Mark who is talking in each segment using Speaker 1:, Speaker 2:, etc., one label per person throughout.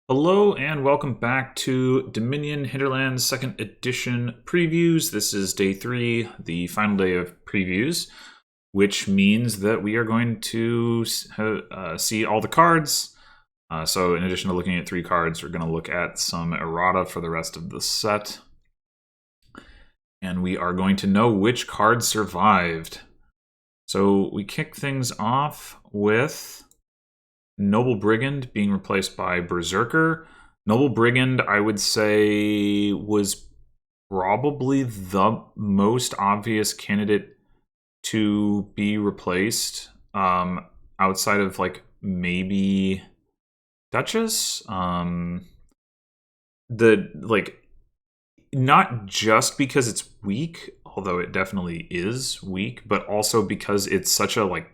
Speaker 1: Hello and welcome back to Dominion Hinterlands 2nd Edition previews. This is day 3, the final day of previews, which means that we are going to see all the cards. So in addition to looking at 3 cards, we're going to look at some errata for the rest of the set. And we are going to know which cards survived. So we kick things off with Noble Brigand being replaced by Berserker. Noble Brigand, I would say, was probably the most obvious candidate to be replaced, outside of like maybe Duchess. Not just because it's weak, although it definitely is weak, but also because it's such a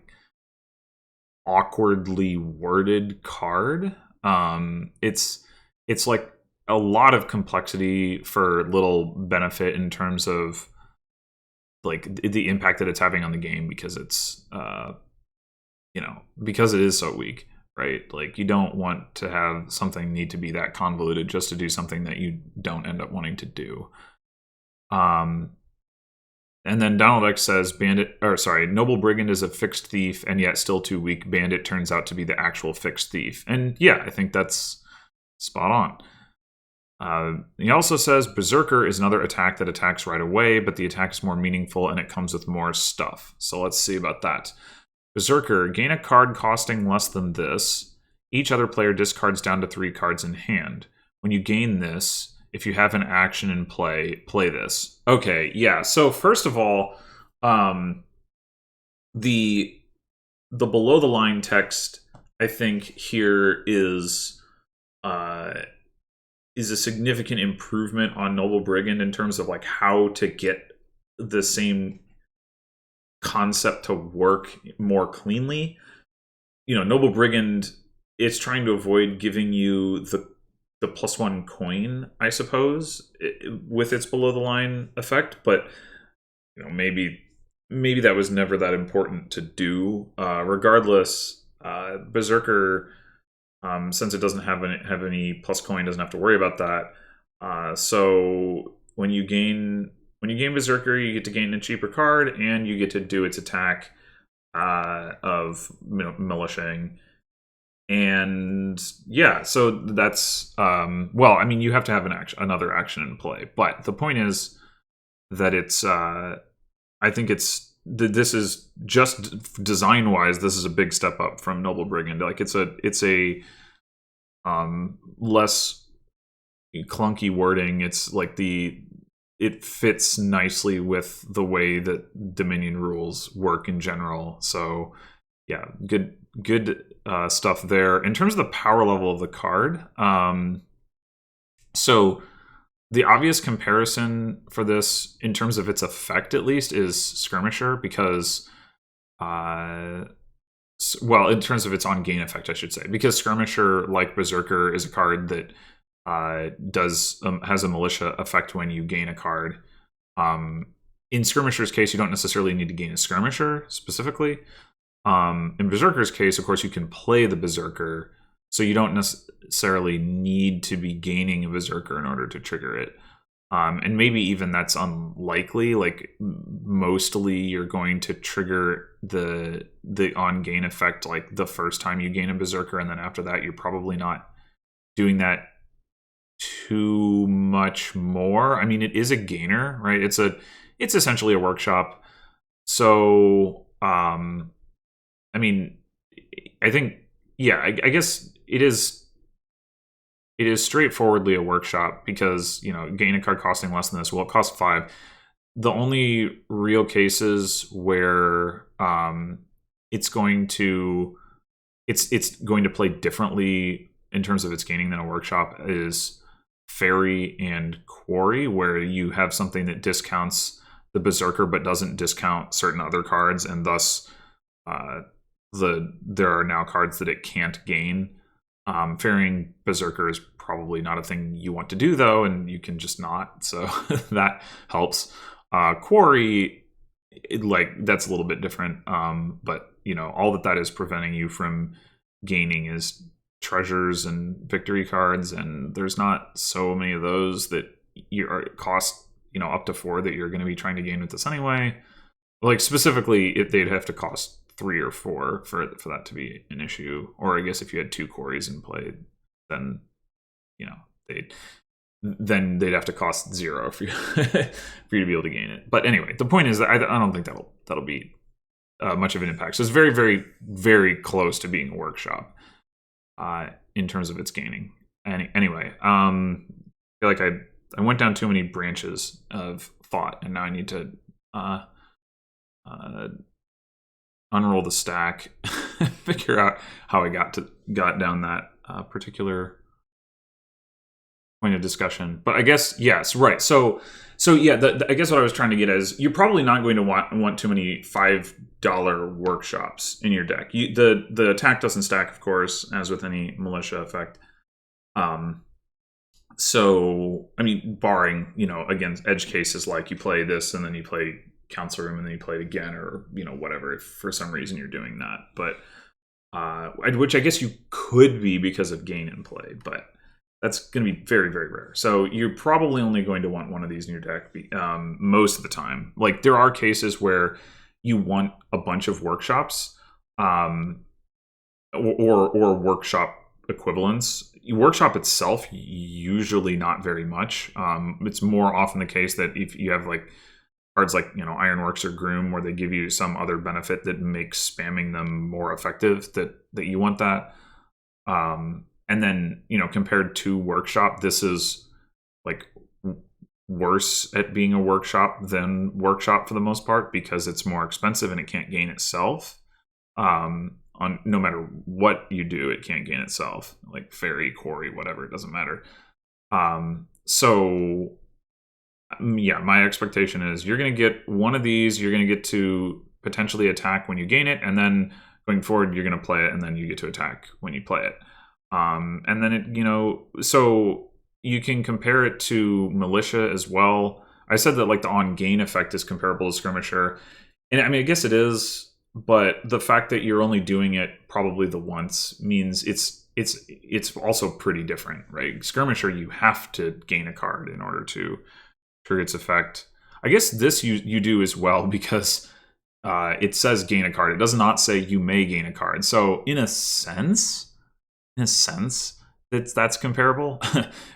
Speaker 1: awkwardly worded card. It's like a lot of complexity for little benefit in terms of like the impact that it's having on the game, because it's because it is so weak, right? Like you don't want to have something need to be that convoluted just to do something that you don't end up wanting to do. And then Donald X says, Noble Brigand is a fixed thief and yet still too weak. Bandit turns out to be the actual fixed thief. And yeah, I think that's spot on. He also says, Berserker is another attack that attacks right away, but the attack is more meaningful and it comes with more stuff. So let's see about that. Berserker, gain a card costing less than this. Each other player discards down to 3 cards in hand. When you gain this, if you have an action in play, play this. Okay, yeah. So first of all, the below the line text, I think here is a significant improvement on Noble Brigand in terms of like how to get the same concept to work more cleanly. Noble Brigand, it's trying to avoid giving you the +1 coin, I suppose, with its below the line effect, but maybe that was never that important to do. Regardless, Berserker, since it doesn't have any plus coin, doesn't have to worry about that. So when you gain Berserker, you get to gain a cheaper card, and you get to do its attack of militiaing. And yeah, so that's you have to have another action in play, but the point is that it's I think this is just design wise, this is a big step up from Noble Brigand. Like it's a less clunky wording. It's like it fits nicely with the way that Dominion rules work in general. So yeah, good stuff there. In terms of the power level of the card, so the obvious comparison for this, in terms of its effect at least, is Skirmisher, because in terms of its on-gain effect, I should say, because Skirmisher, like Berserker, is a card that has a militia effect when you gain a card. In Skirmisher's case, you don't necessarily need to gain a Skirmisher specifically. In Berserker's case, of course, you can play the Berserker, so you don't necessarily need to be gaining a Berserker in order to trigger it. And maybe even that's unlikely. Like mostly you're going to trigger the on-gain effect like the first time you gain a Berserker, and then after that you're probably not doing that too much more. I mean, it is a gainer, right? It's essentially a workshop. So I mean, I think, yeah, I guess it is straightforwardly a workshop, because, gain a card costing less than this. Well, it costs 5. The only real cases where it's going to play differently in terms of its gaining than a workshop is Fairy and Quarry, where you have something that discounts the Berserker but doesn't discount certain other cards, and thus there are now cards that it can't gain. Ferrying Berserker is probably not a thing you want to do, though, and you can just not, so that helps. Quarry, that's a little bit different, but all that is preventing you from gaining is treasures and victory cards, and there's not so many of those that cost up to 4 that you're going to be trying to gain with this anyway. Like specifically, they'd have to cost 3 or 4 for that to be an issue. Or I guess if you had 2 quarries in play, then they'd have to cost 0 for you for you to be able to gain it. But anyway, the point is that I don't think that'll be much of an impact. So it's very, very, very close to being a workshop in terms of its gaining. Anyway, I feel like I went down too many branches of thought, and now I need to unroll the stack, figure out how I got down that particular point of discussion. But I guess, yes, right. So yeah, I guess what I was trying to get at is you're probably not going to want too many $5 workshops in your deck. The attack doesn't stack, of course, as with any militia effect. So, I mean, barring, against edge cases like you play this and then you play Council Room and then you play it again, or, whatever, if for some reason you're doing that. But, which I guess you could be because of gain in play, but that's going to be very, very rare. So you're probably only going to want one of these in your deck most of the time. Like, there are cases where you want a bunch of workshops or workshop equivalents. Workshop itself, usually not very much. It's more often the case that if you have like cards like Ironworks or Groom, where they give you some other benefit that makes spamming them more effective, that you want that. And then, compared to Workshop, this is like worse at being a workshop than Workshop for the most part, because it's more expensive and it can't gain itself. On no matter what you do, it can't gain itself. Like Fairy, Quarry, whatever, it doesn't matter. So yeah, my expectation is you're going to get one of these. You're going to get to potentially attack when you gain it, and then going forward, you're going to play it, and then you get to attack when you play it. And then it, so you can compare it to Militia as well. I said that like the on gain effect is comparable to Skirmisher, and I mean, I guess it is. But the fact that you're only doing it probably the once means it's also pretty different, right? Skirmisher, you have to gain a card in order to trigger its effect. I guess this you do as well, because it says gain a card. It does not say you may gain a card. So in a sense, that's comparable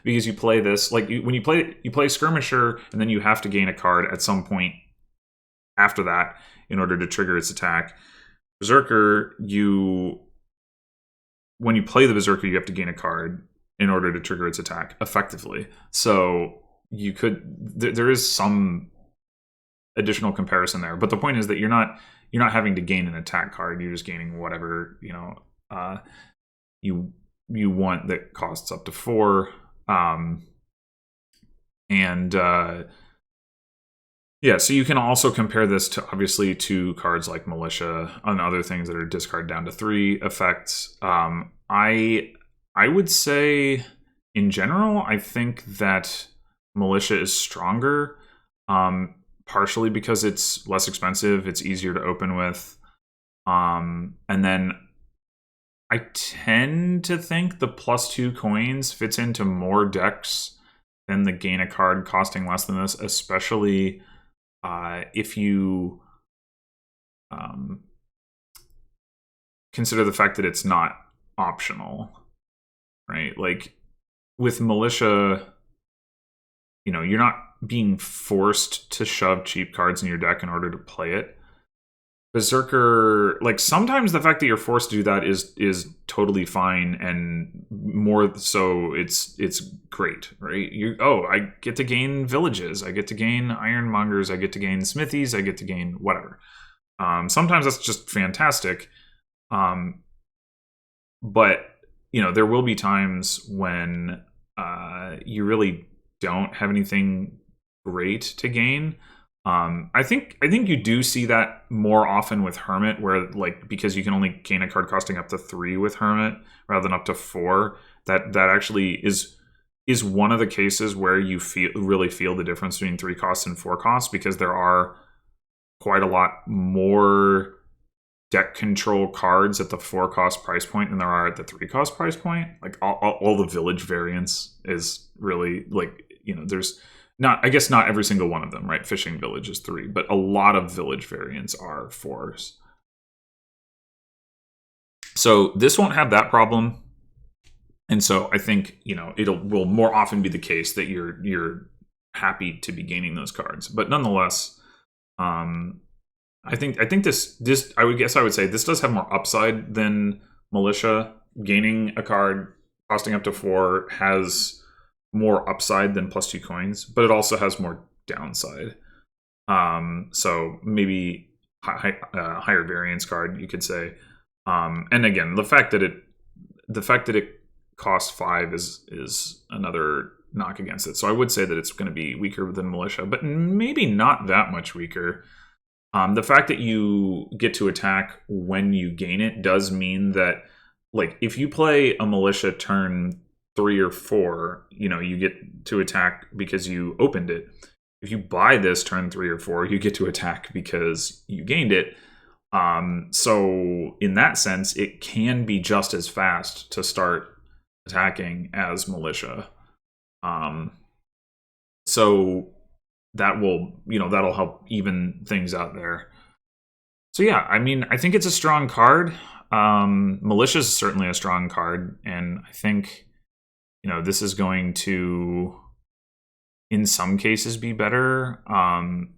Speaker 1: because you play this like when you play Skirmisher, and then you have to gain a card at some point after that in order to trigger its attack. Berserker, when you play the Berserker, you have to gain a card in order to trigger its attack effectively. So you could there is some additional comparison there, but the point is that you're not having to gain an attack card. You're just gaining whatever you want that costs up to 4. Yeah, so you can also compare this to obviously to cards like Militia and other things that are discard down to 3 effects. I would say in general, I think that Militia is stronger, partially because it's less expensive, it's easier to open with, and then I tend to think the +2 coins fits into more decks than the gain a card costing less than this, especially if you consider the fact that it's not optional, right? Like with Militia, you're not being forced to shove cheap cards in your deck in order to play it. Berserker, like sometimes the fact that you're forced to do that is totally fine, and more so it's great, right? I get to gain villages, I get to gain ironmongers, I get to gain smithies, I get to gain whatever. Sometimes that's just fantastic, but there will be times when you really don't have anything great to gain. I think you do see that more often with Hermit, where like because you can only gain a card costing up to 3 with Hermit rather than up to 4. That actually is one of the cases where you really feel the difference between 3 costs and 4 costs, because there are quite a lot more deck control cards at the 4-cost price point than there are at the 3-cost price point. Like all the village variants is really like, there's not, I guess not every single one of them, right? Fishing village is 3, but a lot of village variants are 4s. So this won't have that problem. And so I think, will more often be the case that you're happy to be gaining those cards. But nonetheless, I think this I would say this does have more upside than Militia. Gaining a card costing up to 4 has more upside than +2 coins, but it also has more downside. So maybe higher variance card, you could say. And again, the fact that it costs 5 is another knock against it. So I would say that it's going to be weaker than Militia, but maybe not that much weaker. The fact that you get to attack when you gain it does mean that, like, if you play a Militia turn 3 or 4, you get to attack because you opened it. If you buy this turn 3 or 4, you get to attack because you gained it. So in that sense, it can be just as fast to start attacking as Militia. So that will, that'll help even things out there. So yeah, I mean, I think it's a strong card. Militia is certainly a strong card, and I think, this is going to, in some cases, be better.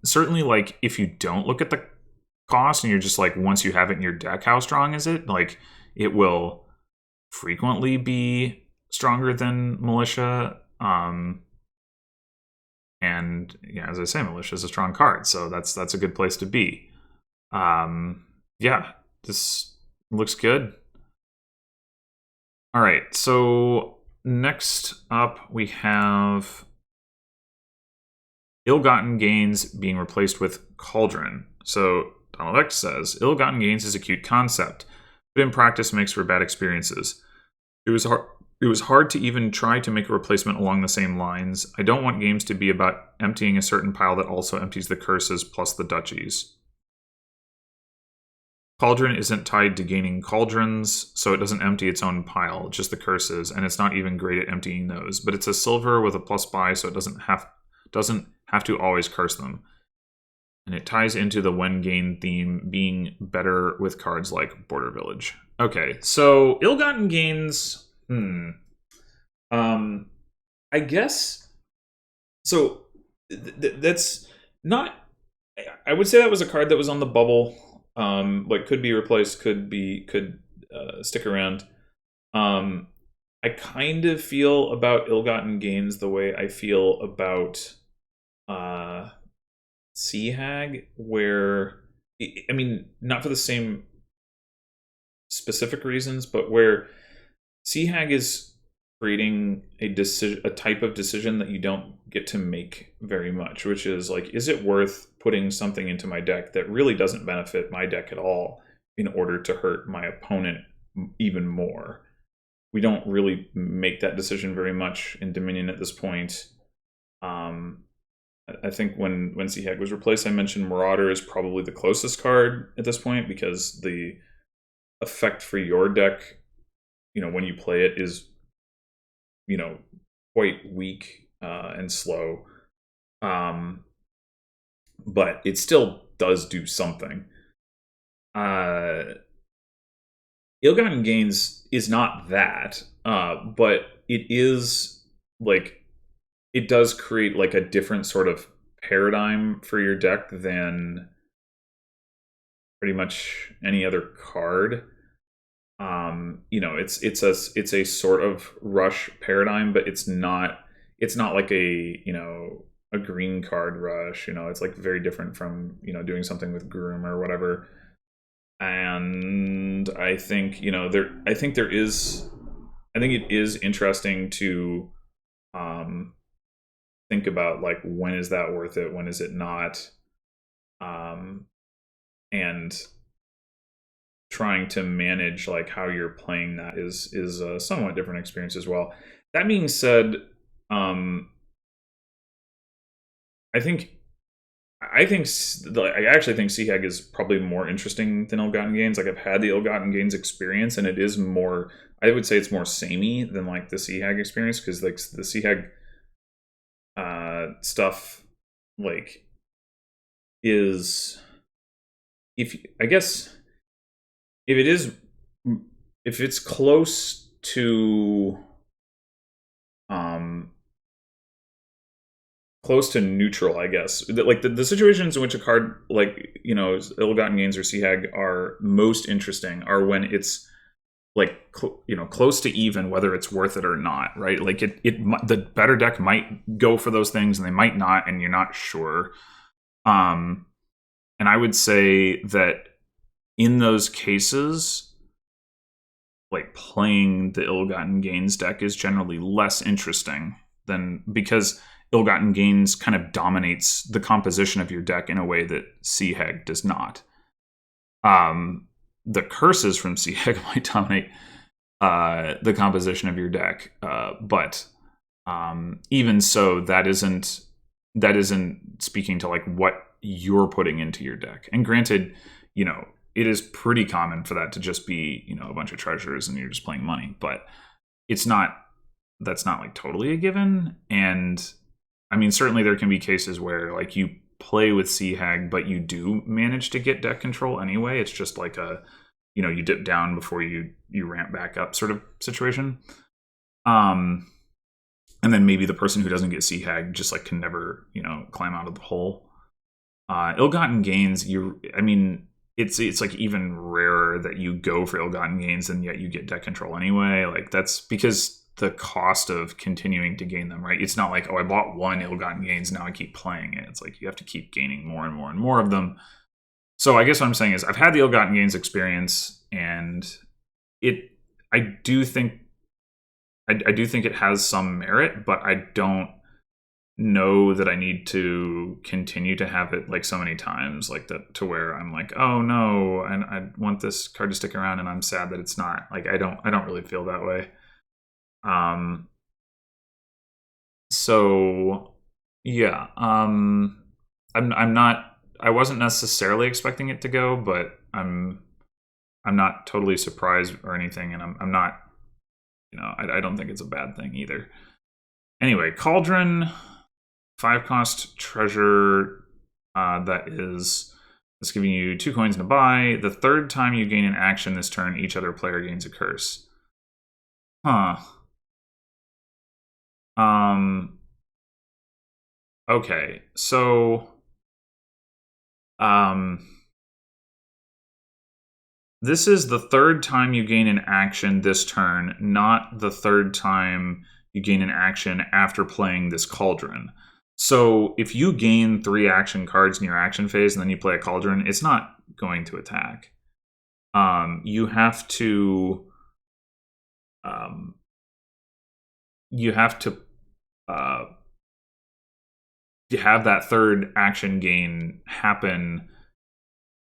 Speaker 1: Certainly, like, if you don't look at the cost and you're just like, once you have it in your deck, how strong is it? Like, it will frequently be stronger than Militia. And yeah, as I say, Militia is a strong card, so that's a good place to be. Yeah, this looks good. All right, so next up we have Ill-Gotten Gains being replaced with Cauldron. So Donald X says, Ill-Gotten Gains is a cute concept, but in practice makes for bad experiences. It was hard to even try to make a replacement along the same lines. I don't want games to be about emptying a certain pile that also empties the curses plus the duchies. Cauldron isn't tied to gaining cauldrons, so it doesn't empty its own pile, just the curses, and it's not even great at emptying those. But it's a silver with a plus buy, so it doesn't have to always curse them. And it ties into the when gain theme being better with cards like Border Village. Okay, so Ill-Gotten Gains... I guess so. That's not. I would say that was a card that was on the bubble. Like, could be replaced, could stick around. I kind of feel about Ill-Gotten Gains the way I feel about Sea Hag, where, I mean, not for the same specific reasons, but where Sea Hag is creating a type of decision that you don't get to make very much, which is like, is it worth putting something into my deck that really doesn't benefit my deck at all in order to hurt my opponent even more? We don't really make that decision very much in Dominion at this point. I think when Sea Hag was replaced, I mentioned Marauder is probably the closest card at this point, because the effect for your deck, when you play it, is, quite weak and slow. But it still does do something. Ill-Gotten Gains is not that, but it is, like, it does create, like, a different sort of paradigm for your deck than pretty much any other card. It's a sort of rush paradigm, but it's not like a green card rush. It's like very different from doing something with Groom or whatever. And I think I think it is interesting to think about, like, when is that worth it, when is it not, and trying to manage, like, how you're playing that is a somewhat different experience as well. That being said, I think I actually think Seahag is probably more interesting than Ill-Gotten Gains. Like I've had the Ill-Gotten Gains experience, and it is more. I would say it's more samey than like the Seahag experience, because like the Seahag stuff like is, if I guess if it is, if it's um close to neutral, I guess. Like the situations in which a card like, Ill-Gotten Gains or Seahag are most interesting are when it's like close to even, whether it's worth it or not, right? Like the better deck might go for those things and they might not, and you're not sure. And I would say that in those cases, like playing the Ill-Gotten Gains deck is generally less interesting than, because Ill-Gotten Gains kind of dominates the composition of your deck in a way that Seahag does not. The curses from Seahag might dominate the composition of your deck, but even so, that isn't speaking to like what you're putting into your deck. And granted, it is pretty common for that to just be a bunch of treasures and you're just playing money, but that's not like totally a given. And I mean, certainly there can be cases where like you play with Seahag, but you do manage to get deck control anyway. It's just like you dip down before you ramp back up sort of situation. And then maybe the person who doesn't get Seahag just like can never, climb out of the hole. Ill-Gotten Gains, it's like even rarer that you go for Ill-Gotten Gains and yet you get deck control anyway. Like that's because the cost of continuing to gain them, right? It's not like, oh, I bought one Ill-Gotten Gains, now I keep playing it. It's like you have to keep gaining more and more and more of them. So I guess what I'm saying is I've had the Ill-Gotten Gains experience, and I do think it has some merit, but I don't know that I need to continue to have it like so many times like that, to where I'm like, oh no, and I want this card to stick around and I'm sad that it's not. Like I don't really feel that way. So yeah, I'm not, I wasn't necessarily expecting it to go, but I'm not totally surprised or anything, and I'm not, I don't think it's a bad thing either. Anyway, Cauldron, 5-cost treasure, it's giving you 2 coins and a buy. The third time you gain an action this turn, each other player gains a curse. Huh. Okay, so this is the third time you gain an action this turn, not the third time you gain an action after playing this Cauldron. So if you gain 3 action cards in your action phase and then you play a Cauldron, it's not going to attack. You have to have that third action gain happen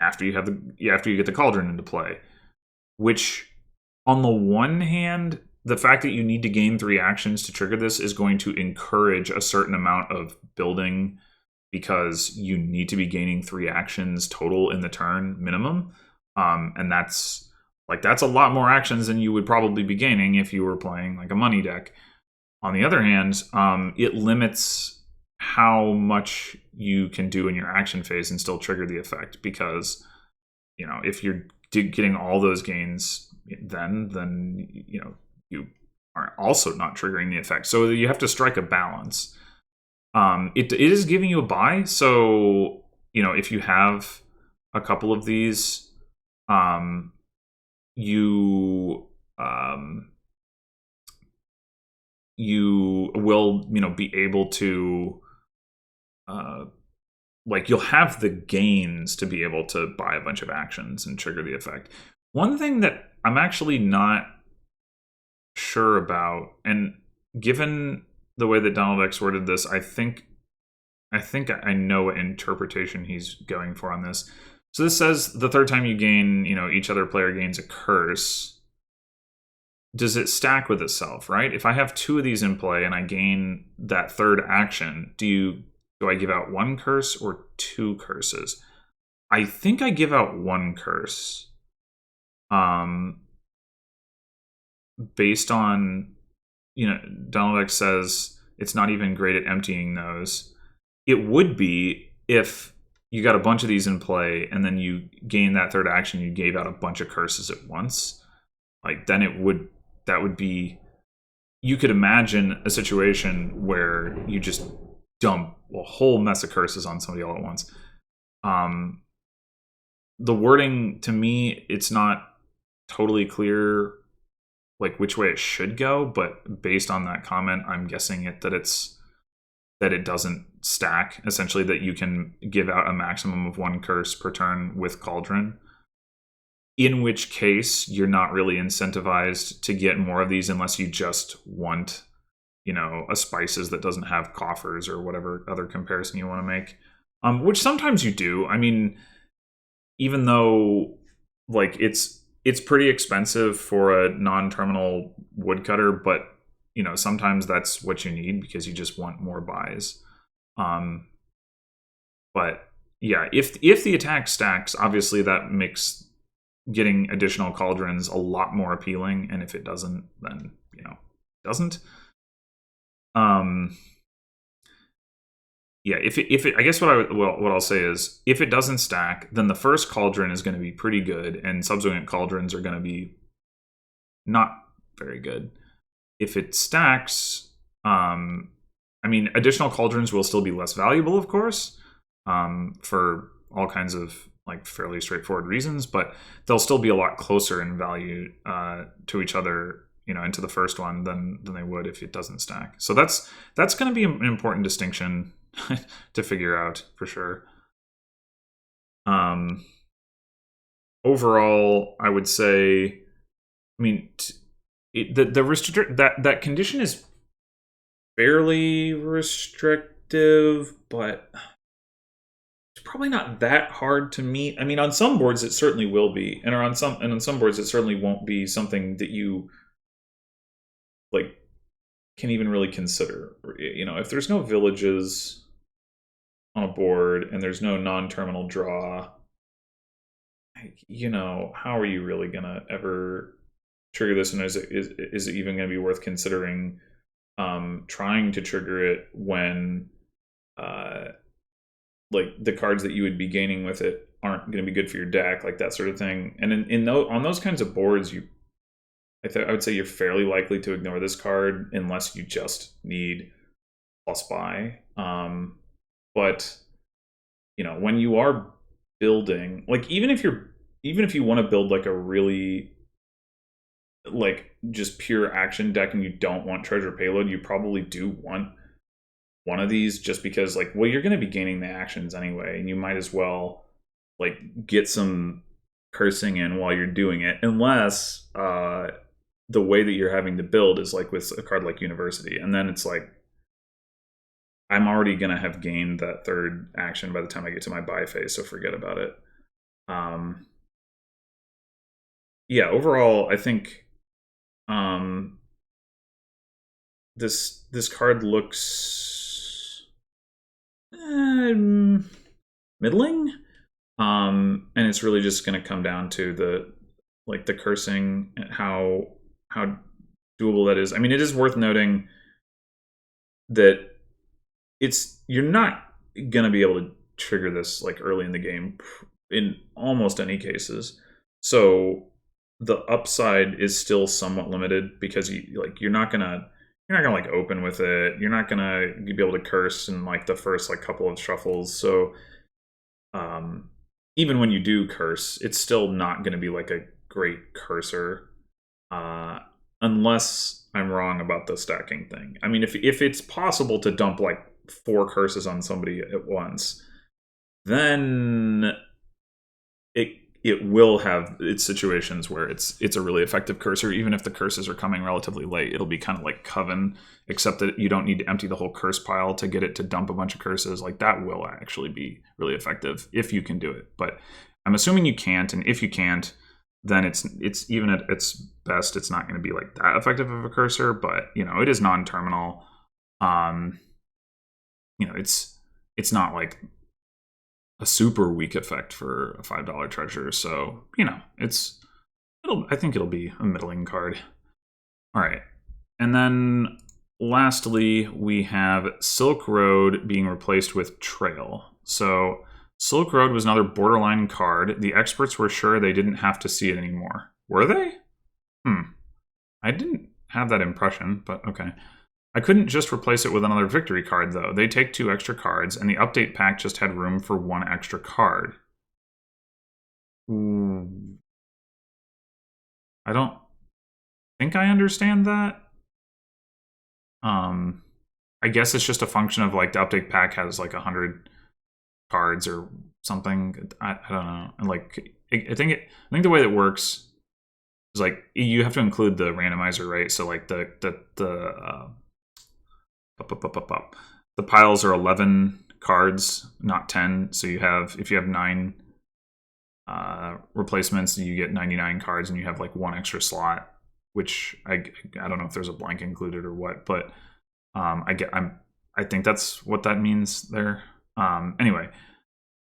Speaker 1: after you get the Cauldron into play. Which, on the one hand, the fact that you need to gain 3 actions to trigger this is going to encourage a certain amount of building, because you need to be gaining 3 actions total in the turn minimum. And that's a lot more actions than you would probably be gaining if you were playing like a money deck. On the other hand, it limits how much you can do in your action phase and still trigger the effect, because if you're getting all those gains, then you are also not triggering the effect. So you have to strike a balance. It is giving you a buy, so if you have a couple of these, you will be able to you'll have the gains to be able to buy a bunch of actions and trigger the effect. One thing that I'm actually not sure about, and given the way that Donald X worded this, I think I know what interpretation he's going for on this. So this says the third time you gain, each other player gains a curse. Does it stack with itself, right? If I have 2 of these in play and I gain that third action, do do I give out 1 curse or 2 curses? I think I give out 1 curse. Based on, Donald X says it's not even great at emptying those. It would be if you got a bunch of these in play and then you gain that third action, you gave out a bunch of curses at once. Like, then that would be, you could imagine a situation where you just dump a whole mess of curses on somebody all at once. The wording, to me, it's not totally clear like which way it should go, but based on that comment, I'm guessing that it doesn't stack, essentially, that you can give out a maximum of 1 curse per turn with Cauldron, in which case you're not really incentivized to get more of these unless you just want, a spices that doesn't have coffers or whatever other comparison you want to make, which sometimes you do. I mean, even though like it's pretty expensive for a non-terminal woodcutter, but sometimes that's what you need because you just want more buys. But yeah, if the attack stacks, obviously that makes getting additional cauldrons a lot more appealing, and if it doesn't, then it doesn't. Yeah, if it I guess what I'll say is, if it doesn't stack, then the first cauldron is going to be pretty good, and subsequent cauldrons are going to be not very good. If it stacks, additional cauldrons will still be less valuable, of course, for all kinds of like fairly straightforward reasons, but they'll still be a lot closer in value to each other, into the first one than they would if it doesn't stack. So that's going to be an important distinction to figure out for sure. Overall, I would say, that condition is fairly restrictive, but it's probably not that hard to meet. I mean, on some boards it certainly will be, and on some boards it certainly won't be something that you like can even really consider. If there's no villages on a board and there's no non-terminal draw, how are you really gonna ever trigger this, and is it even going to be worth considering trying to trigger it when like the cards that you would be gaining with it aren't going to be good for your deck, like that sort of thing. And on those kinds of boards, I would say you're fairly likely to ignore this card unless you just need plus buy. But when you are building, like even if you want to build like a really like just pure action deck and you don't want treasure payload, you probably do want one of these, just because like, well, you're going to be gaining the actions anyway, and you might as well like get some cursing in while you're doing it, unless the way that you're having to build is like with a card like University, and then it's like, I'm already going to have gained that third action by the time I get to my buy phase, so forget about it. Yeah, overall, I think this card looks middling, and it's really just going to come down to the cursing and how doable that is. I mean, it is worth noting that you're not going to be able to trigger this like early in the game in almost any cases. So the upside is still somewhat limited, because you're not gonna like open with it. You're not gonna be able to curse in like the first like couple of shuffles. So even when you do curse, it's still not gonna be like a great cursor, unless I'm wrong about the stacking thing. I mean, if it's possible to dump like 4 curses on somebody at once, then it will have its situations where it's a really effective cursor. Even if the curses are coming relatively late, it'll be kind of like Coven, except that you don't need to empty the whole curse pile to get it to dump a bunch of curses. Like, that will actually be really effective if you can do it. But I'm assuming you can't, and if you can't, then it's even at its best, it's not going to be like that effective of a cursor. But it is non-terminal. It's it's not like a super weak effect for a $5 treasure. So, you know, I think it'll be a middling card. All right. And then lastly, we have Silk Road being replaced with Trail. So Silk Road was another borderline card. The experts were sure they didn't have to see it anymore. Were they? I didn't have that impression, but okay. I couldn't just replace it with another victory card, though. They take 2 extra cards, and the update pack just had room for 1 extra card. I don't think I understand that. I guess it's just a function of like the update pack has like 100 cards or something. I don't know. And like I think the way that works is like you have to include the randomizer, right? So like the piles are 11 cards, not 10. So if you have 9 replacements, you get 99 cards, and you have like 1 extra slot. Which I don't know if there's a blank included or what, but I think that's what that means there. Anyway,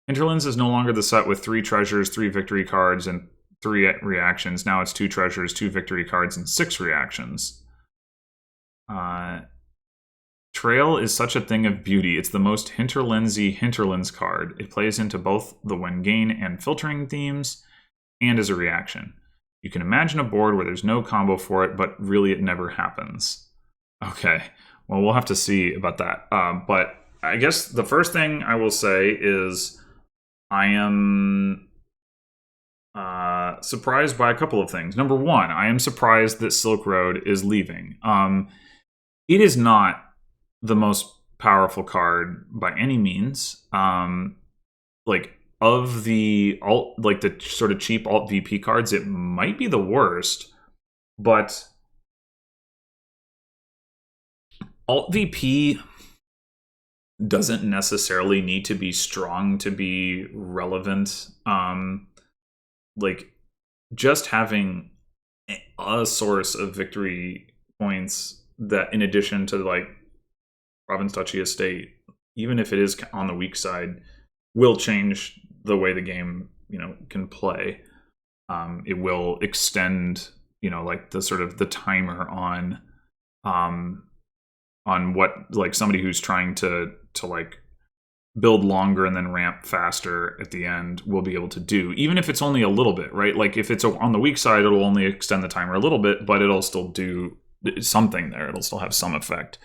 Speaker 1: Hinterlands is no longer the set with 3 treasures, 3 victory cards, and 3 reactions. Now it's 2 treasures, 2 victory cards, and 6 reactions. Trail is such a thing of beauty. It's the most Hinterlandsy Hinterlands card. It plays into both the Wengain and filtering themes, and as a reaction. You can imagine a board where there's no combo for it, but really it never happens. Okay, well, we'll have to see about that. But I guess the first thing I will say is I am surprised by a couple of things. Number one, I am surprised that Silk Road is leaving. It is not the most powerful card by any means. Like, of the alt, like the sort of cheap alt VP cards, it might be the worst, but alt VP doesn't necessarily need to be strong to be relevant. Like just having a source of victory points that, in addition to like Province Duchy Estate, even if it is on the weak side, will change the way the game, can play. It will extend, like the sort of the timer on what like somebody who's trying to like build longer and then ramp faster at the end will be able to do, even if it's only a little bit, right? Like if it's on the weak side, it'll only extend the timer a little bit, but it'll still do something there. It'll still have some effect.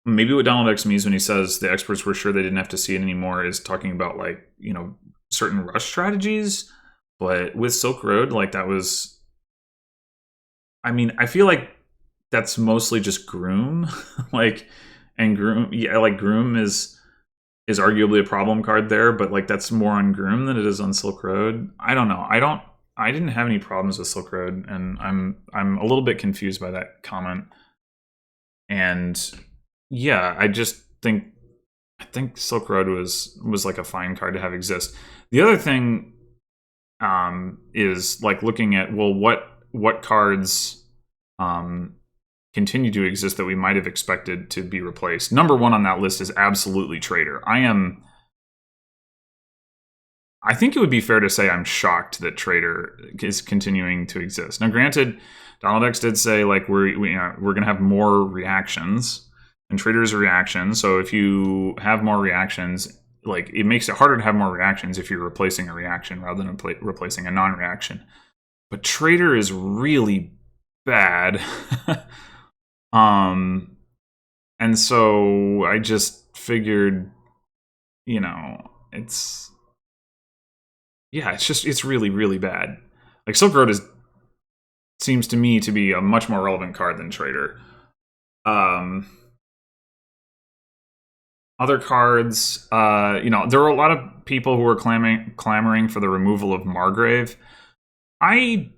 Speaker 1: Maybe what Donald X means when he says the experts were sure they didn't have to see it anymore is talking about like, certain rush strategies. But with Silk Road, like that was, I feel like that's mostly just Groom. Groom is arguably a problem card there, but like that's more on Groom than it is on Silk Road. I don't know. I didn't have any problems with Silk Road, and I'm a little bit confused by that comment. And yeah, I think Silk Road was like a fine card to have exist. The other thing is like looking at, well, what cards continue to exist that we might have expected to be replaced. Number one on that list is absolutely Trader. I think it would be fair to say I'm shocked that Trader is continuing to exist. Now, granted, Donald X did say like we're going to have more reactions, and Trader is a reaction. So if you have more reactions, like it makes it harder to have more reactions if you're replacing a reaction rather than replacing a non-reaction. But Trader is really bad. And so I just figured, it's really, really bad. Like Silk Road seems to me to be a much more relevant card than Trader. Other cards, there were a lot of people who were clamoring for the removal of Margrave. I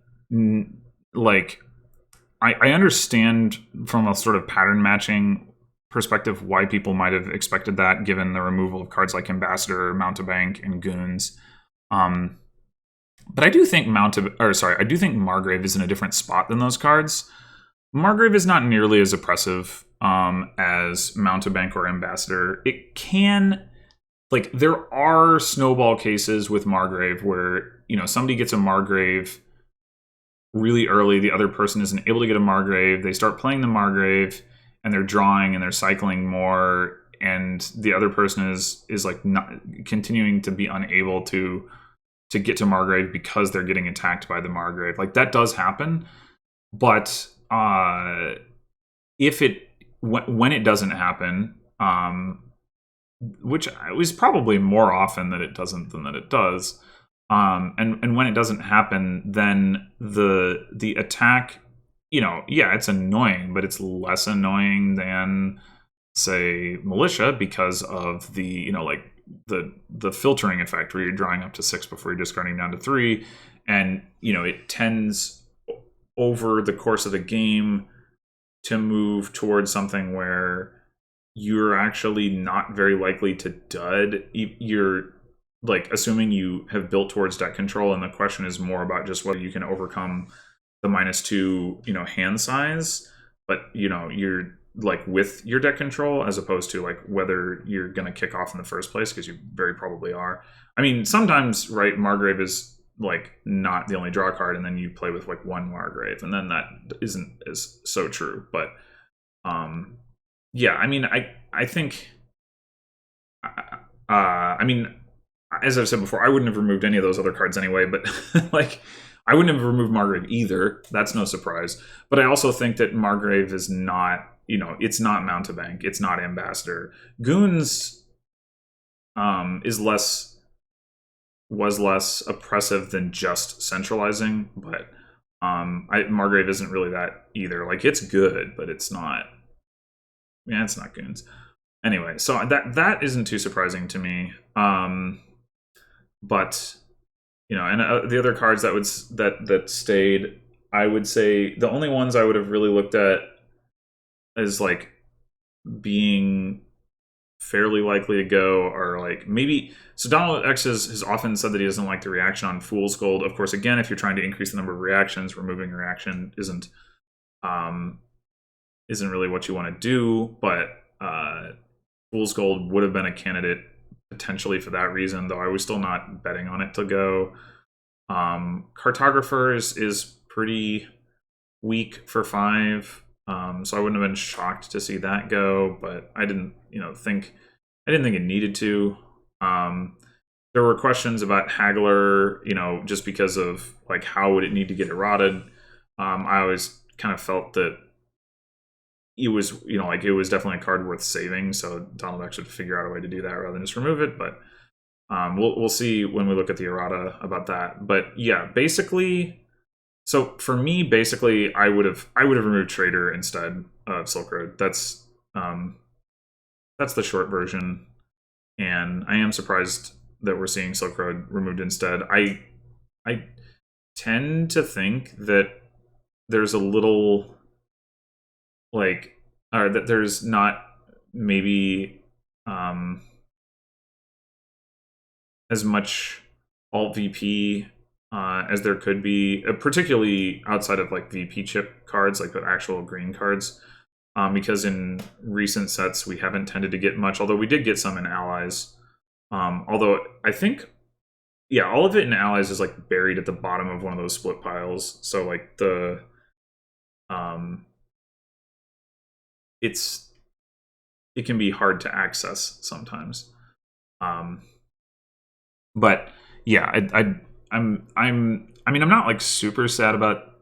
Speaker 1: understand from a sort of pattern matching perspective why people might have expected that, given the removal of cards like Ambassador, Mountebank, and Goons. But I do think Margrave is in a different spot than those cards. Margrave is not nearly as oppressive as Mountebank or Ambassador. It can, like, there are snowball cases with Margrave where, you know, somebody gets a Margrave really early, the other person isn't able to get a Margrave, they start playing the Margrave, and they're drawing and they're cycling more, and the other person is like not continuing to be unable to get to Margrave because they're getting attacked by the Margrave. Like, that does happen, but if it when it doesn't happen, which is probably more often that it doesn't than that it does, and when it doesn't happen, then the attack, you know, yeah, it's annoying, but it's less annoying than, say, Militia, because of the, you know, like the filtering effect where you're drawing up to 6 before you're discarding down to 3, and, you know, it tends over the course of the game to move towards something where you're actually not very likely to dud. You're, like, assuming you have built towards deck control, and the question is more about just whether you can overcome the -2, you know, hand size, but, you know, you're like with your deck control, as opposed to like whether you're going to kick off in the first place, because you very probably are. I mean, sometimes, right, Margrave is like not the only draw card, and then you play with like one Margrave, and then that isn't as so true. But yeah, I mean, I think I mean, as I've said before, I wouldn't have removed any of those other cards anyway, but like, I wouldn't have removed Margrave either. That's no surprise. But I also think that Margrave is not, you know, it's not Mountebank, it's not Ambassador. Goons was less oppressive than just centralizing, but Margrave isn't really that either. Like, it's good, but it's not. Yeah, it's not Goons. Anyway, so that isn't too surprising to me. But, you know, and the other cards that stayed, I would say the only ones I would have really looked at as like being fairly likely to go are like, maybe, so Donald X has often said that he doesn't like the reaction on Fool's Gold. Of course, again, if you're trying to increase the number of reactions, removing a reaction isn't really what you want to do. But Fool's Gold would have been a candidate potentially for that reason, though I was still not betting on it to go. Cartographer is pretty weak for 5, so I wouldn't have been shocked to see that go, but I didn't think it needed to. There were questions about Haggler, you know, just because of like how would it need to get eroded. I always kind of felt that it was, you know, like, it was definitely a card worth saving, so Donald X should figure out a way to do that rather than just remove it. But we'll see when we look at the errata about that. But yeah, basically, so for me, basically, I would have removed Trader instead of Silk Road. That's the short version, and I am surprised that we're seeing Silk Road removed instead. I tend to think that there's a little, like, or that there's not maybe as much alt VP as there could be, particularly outside of like VP chip cards, like the actual green cards, because in recent sets we haven't tended to get much, although we did get some in Allies. Although I think, yeah, all of it in Allies is like buried at the bottom of one of those split piles, so like the it can be hard to access sometimes. But yeah, I'm not like super sad about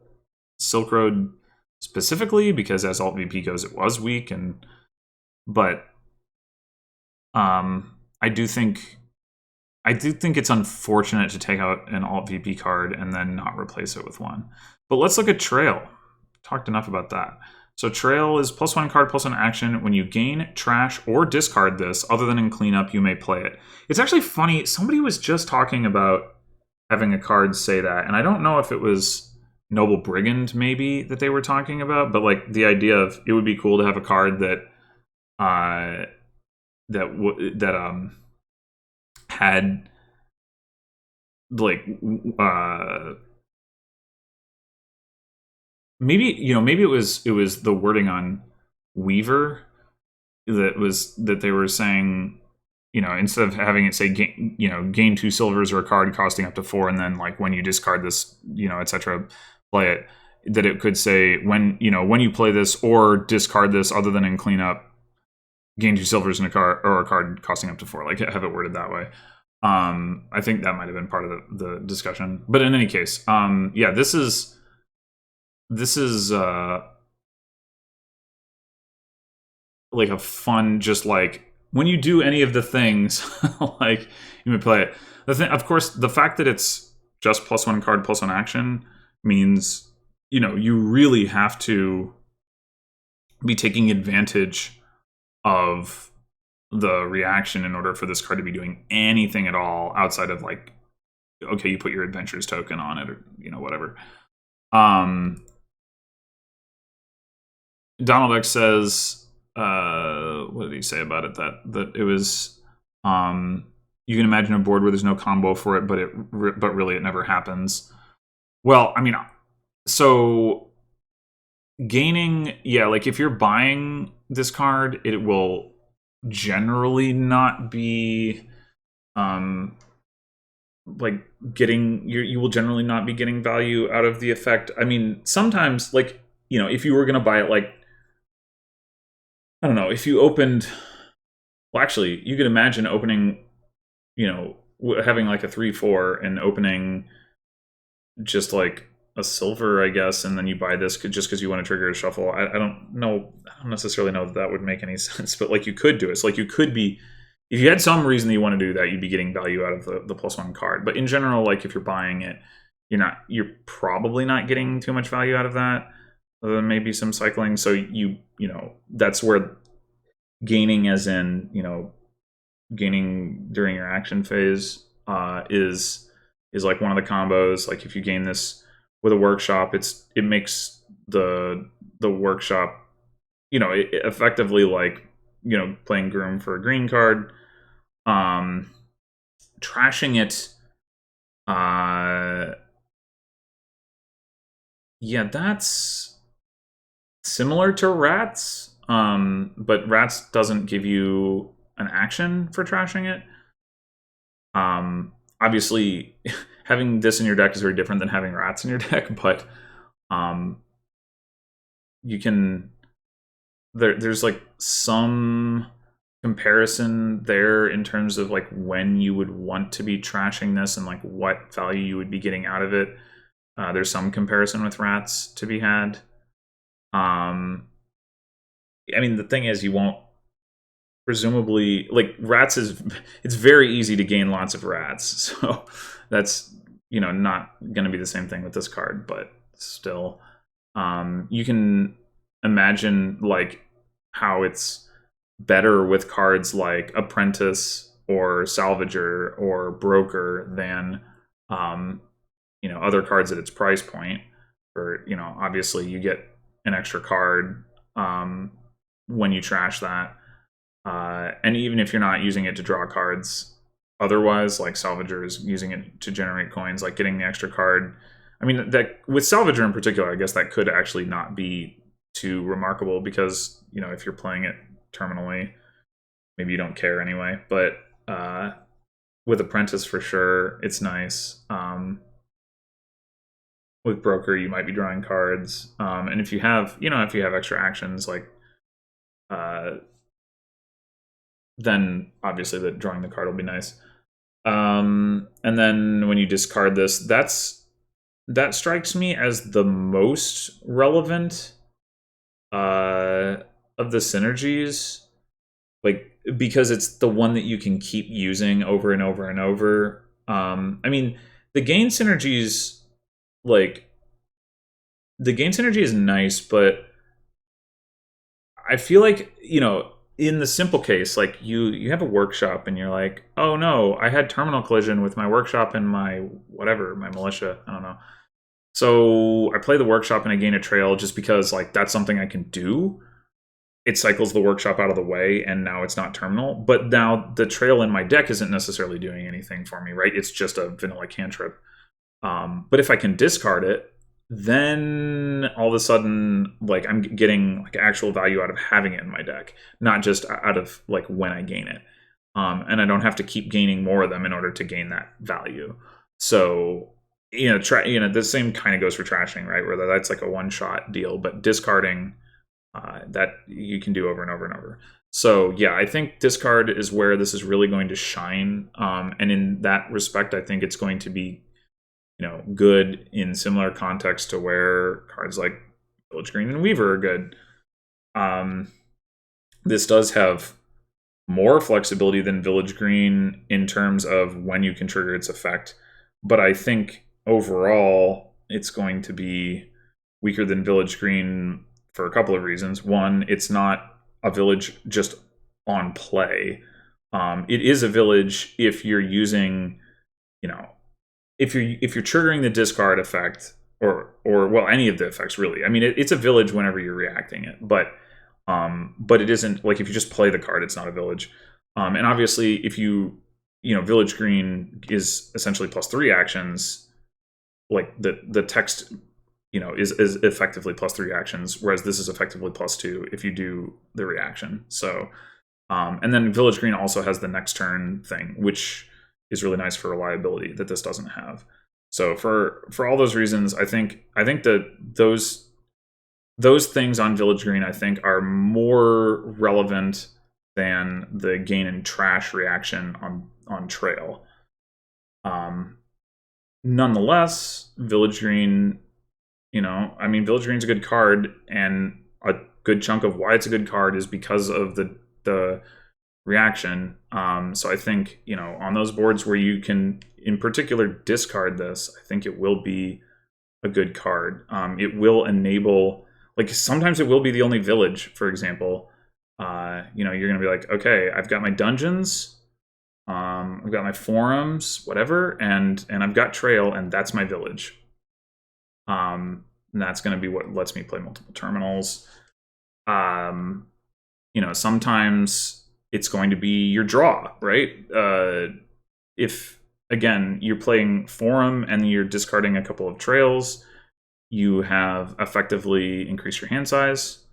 Speaker 1: Silk Road specifically, because as alt VP goes, it was weak, but I do think it's unfortunate to take out an alt VP card and then not replace it with one. But let's look at Trail. Talked enough about that. So Trail is +1 card, +1 action. When you gain, trash, or discard this, other than in cleanup, you may play it. It's actually funny. Somebody was just talking about having a card say that, and I don't know if it was Noble Brigand maybe that they were talking about, but like the idea of it would be cool to have a card that had like maybe it was the wording on Weaver that they were saying, instead of having it say gain 2 silvers or a card costing up to 4, and then like when you discard this, etc., play it, that it could say when you play this or discard this other than in cleanup, gain 2 silvers in a card or a card costing up to 4, like have it worded that way. I think that might have been part of the discussion, but in any case, yeah, this is like a fun, just like when you do any of the things, like you may play it. The thing, of course, the fact that it's just +1 card +1 action means you really have to be taking advantage of the reaction in order for this card to be doing anything at all outside of like, okay, you put your adventures token on it or whatever. Donald X says, what did he say about it? That it was, you can imagine a board where there's no combo for it, but really it never happens. Well, I mean, so gaining, yeah, like if you're buying this card, it will generally not be, like getting, you will generally not be getting value out of the effect. I mean, sometimes, like, if you were going to buy it, like, I don't know, if you opened, well, actually, you could imagine opening, having like a 3/4 and opening just like a silver, I guess, and then you buy this just because you want to trigger a shuffle. I don't know. I don't necessarily know that would make any sense, but like you could do it. So like you could be, if you had some reason that you want to do that, you'd be getting value out of the +1 card. But in general, like if you're buying it, you're probably not getting too much value out of that. Maybe some cycling. So that's where gaining, as in gaining during your action phase, is like one of the combos. Like if you gain this with a workshop, it makes the workshop, effectively like playing groom for a green card. Trashing it, yeah, that's similar to Rats, but Rats doesn't give you an action for trashing it. Obviously, having this in your deck is very different than having Rats in your deck, but you can, there's like some comparison there in terms of like when you would want to be trashing this and like what value you would be getting out of it. There's some comparison with Rats to be had. I mean, the thing is, you won't, presumably, like Rats it's very easy to gain lots of Rats, so that's not going to be the same thing with this card, but still, you can imagine like how it's better with cards like Apprentice or Salvager or Broker than other cards at its price point. For obviously you get an extra card when you trash that, and even if you're not using it to draw cards otherwise, like Salvager is using it to generate coins, like getting the extra card. I mean, that with Salvager in particular, I guess that could actually not be too remarkable because if you're playing it terminally, maybe you don't care anyway. But with Apprentice, for sure, it's nice. With Broker, you might be drawing cards, and if you have extra actions, like then obviously drawing the card will be nice. And then when you discard this, that strikes me as the most relevant of the synergies, like because it's the one that you can keep using over and over and over. I mean, the gain synergies, like the gain synergy is nice, but I feel like in the simple case, like you have a workshop and you're like, oh no, I had terminal collision with my workshop and my my militia, I don't know. So I play the workshop and I gain a trail just because like that's something I can do. It cycles the workshop out of the way and now it's not terminal. But now the trail in my deck isn't necessarily doing anything for me, right? It's just a vanilla cantrip. But if I can discard it, then all of a sudden, like, I'm getting like actual value out of having it in my deck, not just out of like when I gain it. And I don't have to keep gaining more of them in order to gain that value. So, the same kind of goes for trashing, right? Where that's like a one-shot deal, but discarding, that you can do over and over and over. So yeah, I think discard is where this is really going to shine. And in that respect, I think it's going to be, good in similar context to where cards like Village Green and Weaver are good. This does have more flexibility than Village Green in terms of when you can trigger its effect, but I think overall it's going to be weaker than Village Green for a couple of reasons. One, it's not a village just on play. It is a village if you're using, if you're triggering the discard effect, or well, any of the effects really. I mean, it's a village whenever you're reacting it, but it isn't like if you just play the card, it's not a village. And obviously, if Village Green is essentially +3 actions, like the text, is effectively +3 actions, whereas this is effectively +2 if you do the reaction. So, and then Village Green also has the next turn thing, which is really nice for reliability that this doesn't have. So for all those reasons, I think that those things on Village Green, I think, are more relevant than the gain and trash reaction on Trail. Nonetheless, Village Green, Village Green's a good card, and a good chunk of why it's a good card is because of the reaction. So I think, on those boards where you can, in particular, discard this, I think it will be a good card. It will enable, like, sometimes it will be the only village, for example. You're going to be like, okay, I've got my dungeons, I've got my forums, whatever, and I've got Trail, and that's my village. And that's going to be what lets me play multiple terminals. Sometimes it's going to be your draw, right? If, again, you're playing Forum and you're discarding a couple of Trails, you have effectively increased your hand size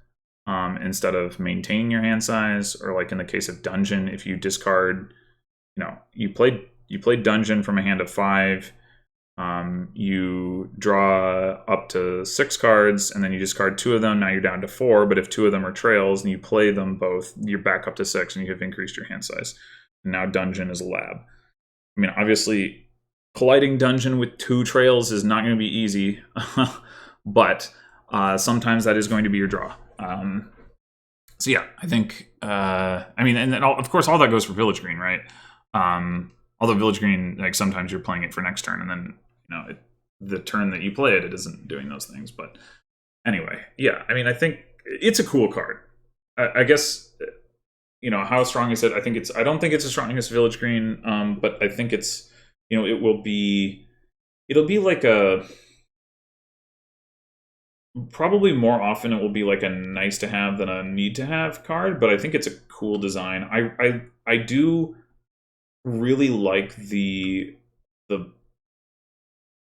Speaker 1: instead of maintaining your hand size. Or like in the case of Dungeon, if you discard, you played Dungeon from a hand of 5, you draw up to 6 cards, and then you discard 2 of them. Now you're down to 4, but if 2 of them are Trails and you play them both, you're back up to 6 and you have increased your hand size. And now Dungeon is a lab. I mean, obviously, colliding Dungeon with 2 Trails is not going to be easy, but sometimes that is going to be your draw. So yeah, I think, and then of course all that goes for Village Green, right? Although Village Green, like, sometimes you're playing it for next turn, and then the turn that you play it isn't doing those things. But anyway, yeah, I think it's a cool card. I guess, how strong is it? I don't think it's as strong as Village Green, but I think it's, it'll be like probably more often it will be like a nice to have than a need to have card, but I think it's a cool design. I do really like the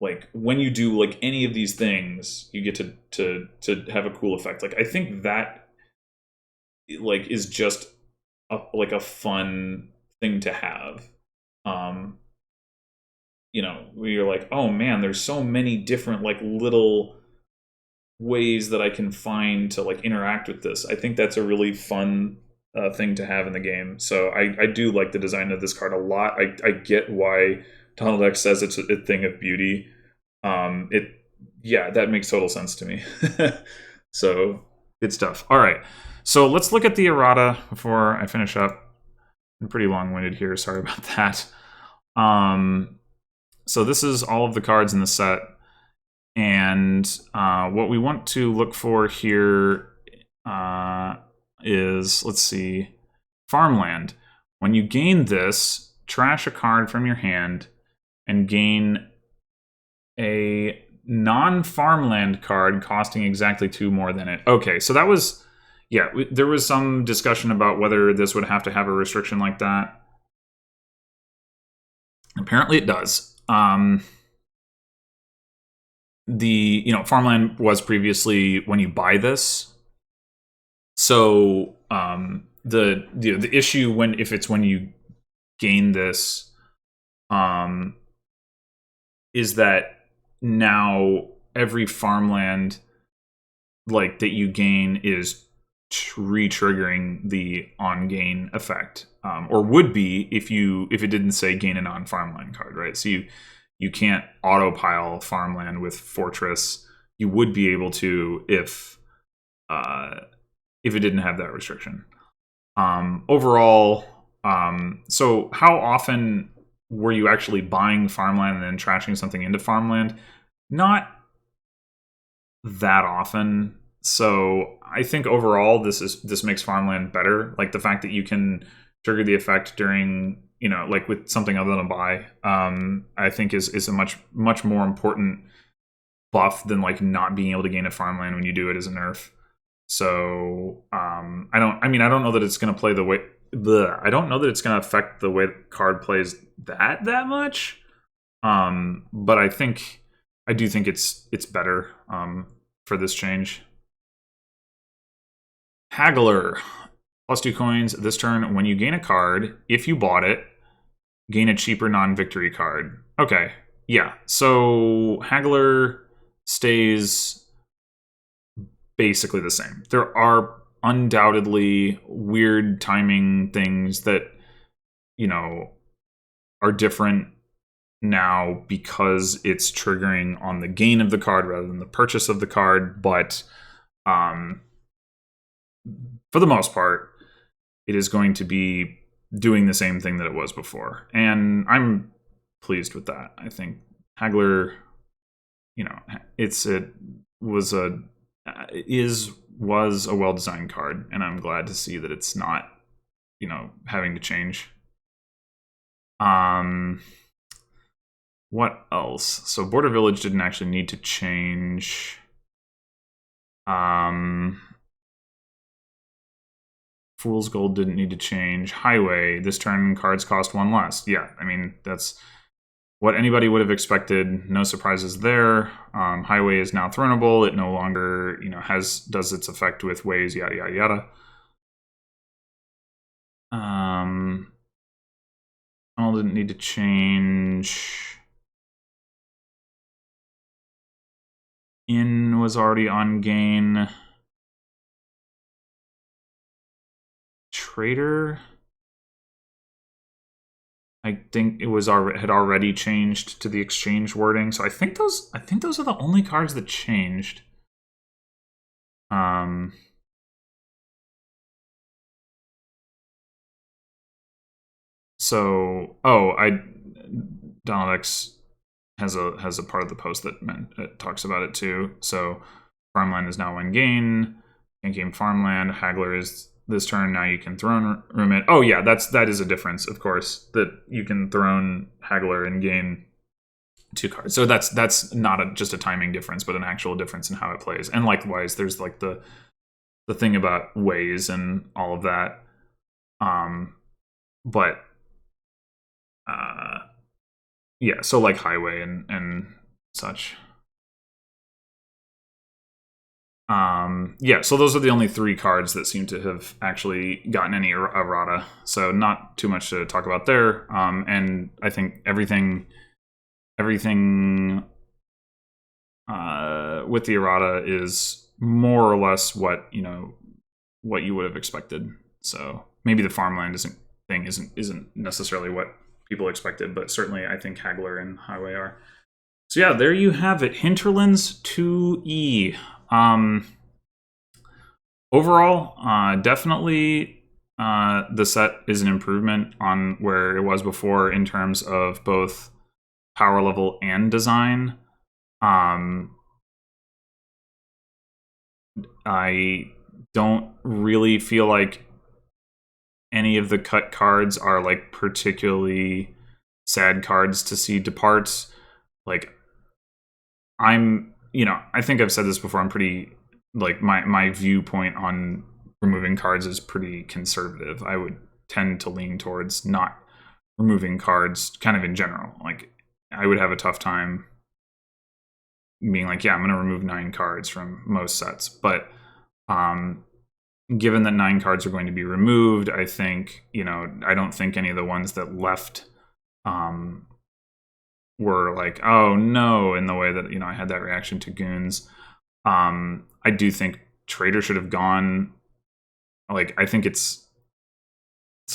Speaker 1: like, when you do like any of these things, you get to have a cool effect. Like, I think that, like, is just like a fun thing to have. Where you're like, oh man, there's so many different like little ways that I can find to like interact with this. I think that's a really fun thing to have in the game. So I do like the design of this card a lot. I get why Donald X says it's a thing of beauty. That makes total sense to me. So good stuff. All right, so let's look at the errata before I finish up. I'm pretty long-winded here. Sorry about that. So this is all of the cards in the set, and what we want to look for here is, let's see, Farmland. When you gain this, trash a card from your hand and gain a non-farmland card costing exactly 2 more than it. Okay, so that was, there was some discussion about whether this would have to have a restriction like that. Apparently it does. farmland was previously when you buy this. So the issue when you gain this is that now every farmland like that you gain is re-triggering the on-gain effect, or would be if it didn't say gain a non-farmland card, right? So you can't auto-pile farmland with Fortress. You would be able to if it didn't have that restriction. Overall, so how often were you actually buying farmland and then trashing something into farmland? Not that often. So I think overall this makes farmland better. Like the fact that you can trigger the effect during, like with something other than a buy, I think is a much more important buff than like not being able to gain a farmland when you do it as a nerf. So I don't know that it's going to play the way I don't know that it's going to affect the way the card plays that much. But I do think it's better for this change. Haggler, +2 coins this turn. When you gain a card, if you bought it, gain a cheaper non-victory card. Okay, yeah. So Haggler stays basically the same. There are undoubtedly weird timing things that, are different now because it's triggering on the gain of the card rather than the purchase of the card. But for the most part, it is going to be doing the same thing that it was before. And I'm pleased with that. I think Haggler, was a well-designed card, and I'm glad to see that it's not, having to change. What else? So Border Village didn't actually need to change. Fool's Gold didn't need to change. Highway, this turn cards cost 1 less. Yeah, I mean, that's what anybody would have expected. No surprises there. Highway is now thronable. It no longer, does its effect with ways, yada, yada, yada. Tunnel didn't need to change. In was already on gain. Trader, I think it had already changed to the exchange wording. So I think those are the only cards that changed. So Donald X has a part of the post that talks about it too. So farmland is now 1 gain. Can't gain farmland. Haggler is this turn. Now you can throne room it. Oh yeah, that is a difference, of course, that you can throne Haggler and gain 2 cards. So that's not just a timing difference, but an actual difference in how it plays. And likewise, there's like the thing about ways and all of that. But yeah, so like Highway and such. Yeah, so those are the only 3 cards that seem to have actually gotten any errata. So not too much to talk about there. And I think everything with the errata is more or less what you would have expected. So maybe the farmland isn't necessarily what people expected, but certainly I think Haggler and Highway are. So yeah, there you have it. Hinterlands 2E. Overall, definitely the set is an improvement on where it was before in terms of both power level and design. I don't really feel like any of the cut cards are like particularly sad cards to see depart. Like, I think I've said this before, I'm pretty, like, my viewpoint on removing cards is pretty conservative. I would tend to lean towards not removing cards kind of in general. Like, I would have a tough time being like, yeah, I'm going to remove 9 cards from most sets. But given that 9 cards are going to be removed, I think, I don't think any of the ones that left were like, oh no, in the way that, I had that reaction to Goons. I do think Trader should have gone. Like, I think it's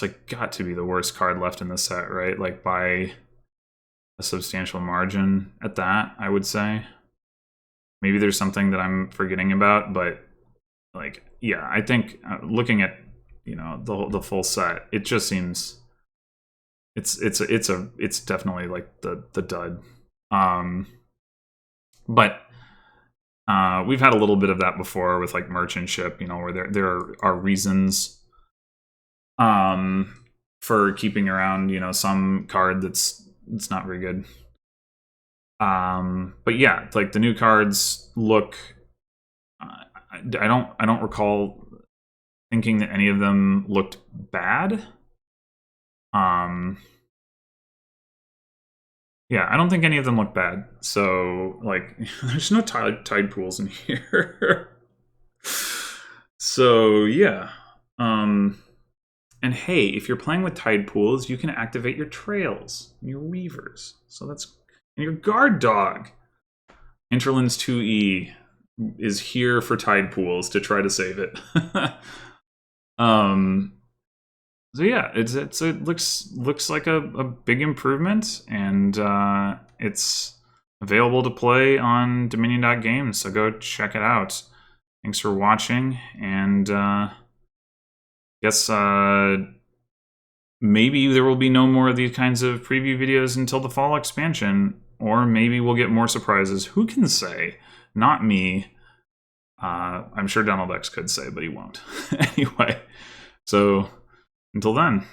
Speaker 1: like got to be the worst card left in the set, right? Like by a substantial margin at that, I would say. Maybe there's something that I'm forgetting about, but like, yeah, I think looking at, the full set, it just seems it's definitely like the dud. But we've had a little bit of that before with like merchant ship, where there are reasons for keeping around, some card that's not very good. But yeah, like the new cards look. I don't recall thinking that any of them looked bad. Yeah, I don't think any of them look bad. So like, there's no tide pools in here. So yeah. And hey, if you're playing with tide pools, you can activate your trails, your weavers. So that's and your guard dog. Hinterlands 2E is here for tide pools to try to save it. So yeah, it looks like a big improvement, and it's available to play on Dominion.games. So go check it out. Thanks for watching, and guess maybe there will be no more of these kinds of preview videos until the fall expansion, or maybe we'll get more surprises. Who can say? Not me. I'm sure Donald X could say, but he won't. Anyway, so until then.